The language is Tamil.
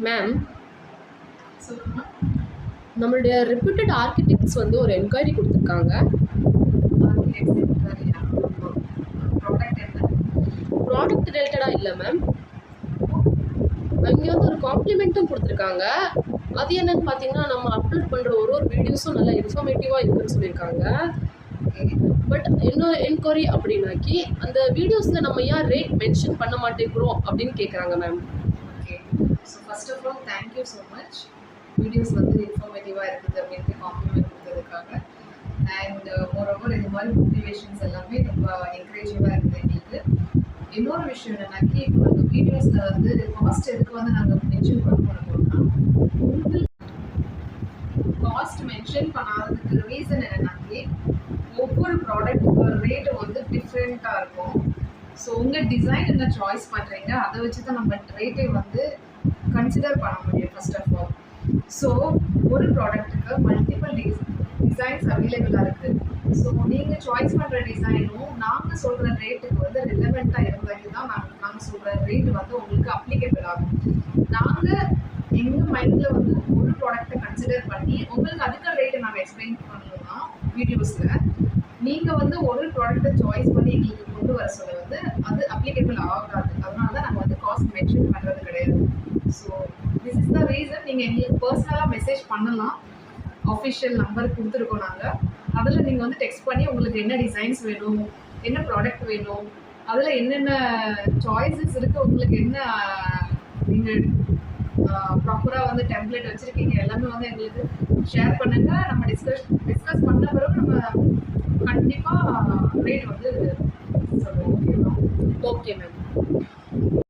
மேம், சொல்லுங்க. நம்மளுடைய ரெப்யூட்டட் ஆர்கிடெக்ட்ஸ் வந்து ஒரு என்கொயரி கொடுத்துருக்காங்க. ஆர்கிடெக்ட்ஸ் என்கொயரியா? ப்ராடக்ட் என்ன? ப்ராடக்ட் ரிலேட்டடாக இல்லை மேம். இங்கே வந்து ஒரு காம்ப்ளிமெண்ட்டும் கொடுத்துருக்காங்க. அது என்னன்னு பார்த்தீங்கன்னா, நம்ம அப்லோட் பண்ணுற ஒரு வீடியோஸும் நல்லா இன்ஃபர்மேட்டிவாக இருக்குன்னு சொல்லியிருக்காங்க. பட் இன்னொரு என்கொயரி அப்படின்னாக்கி, அந்த வீடியோஸில் நம்ம ஏன் ரேட் மென்ஷன் பண்ண மாட்டேங்கிறோம் அப்படின்னு கேட்குறாங்க ma'am. Okay. So first of all thank you so much. Videos வந்து இன்ஃபர்மேட்டிவாக இருக்குது அப்படின்ட்டு காம்ப்ளிமெண்ட் கொடுத்ததுக்காக. அண்ட் மோரோவர் இது மாதிரி மோட்டிவேஷன்ஸ் எல்லாமே ரொம்ப என்கரேஜிங்காக இருக்குது எங்களுக்கு. இன்னொரு விஷயம் என்னன்னாக்கி, இப்போ நாங்கள் வீடியோஸில் வந்து காஸ்ட் எதுக்கு வந்து நாங்கள் மென்ஷன் பண்ணோம்னா, உங்களுக்கு காஸ்ட் மென்ஷன் பண்ணாததுக்கு ரீசன் என்னன்னாக்கி, ஒவ்வொரு ப்ராடக்ட்டுக்கு ரேட்டு வந்து டிஃப்ரெண்ட்டாக இருக்கும். ஸோ உங்கள் டிசைன் என்ன சாய்ஸ் பண்ணுறீங்க, அதை வச்சு தான் நம்ம ரேட்டை வந்து கன்சிடர் பண்ண முடியும் ஃபர்ஸ்ட் ஆஃப் ஆல். ஸோ ஒரு ப்ராடக்ட்டுக்கு மல்டிபிள் டிசைன்ஸ் அவைலபிளாக இருக்குது. ஸோ நீங்கள் சாய்ஸ் பண்ணுற டிசைனும் நாங்கள் சொல்கிற ரேட்டுக்கு வந்து ரிலவெண்ட்டாக இருந்தாக்கி தான் நாங்கள் சொல்கிற ரேட்டு வந்து உங்களுக்கு அப்ளிகபிள் ஆகும். நாங்கள் எங்கள் மைண்டில் வந்து ஒரு ப்ராடக்ட்டை கன்சிடர் பண்ணி உங்களுக்கு அதுக்கு ரேட்டை நாங்கள் எக்ஸ்பிளைன் பண்ணணும்னா வீடியோஸில் நீங்கள் வந்து ஒரு ப்ராடக்ட்டை சாய்ஸ் பண்ணி எங்களுக்கு கொண்டு வர சொல்ல வந்து அது அப்ளிகபிள் ஆகாது. அதனால தான் நாங்கள் வந்து காஸ்ட் மென்ஷன் பண்ணுறது கிடையாது. So this is the reason. நீங்கள் எங்களுக்கு பர்சனலாக மெசேஜ் பண்ணலாம். ஆஃபிஷியல் நம்பர் கொடுத்துருக்கோம் நாங்கள். அதில் நீங்கள் வந்து டெக்ஸ்ட் பண்ணி உங்களுக்கு என்ன டிசைன்ஸ் வேணும், என்ன ப்ராடக்ட் வேணும், அதில் என்னென்ன சாய்ஸஸ் இருக்குது, உங்களுக்கு என்ன நீங்கள் ப்ராப்பராக வந்து டெம்ப்ளேட் வச்சுருக்கீங்க எல்லாமே வந்து எங்களுக்கு ஷேர் பண்ணுங்கள். நம்ம டிஸ்கஸ் பண்ண பிறகு நம்ம கண்டிப்பாக ரேட் வந்து சொல்லுவோம். ஓகேவா? Okay ma'am.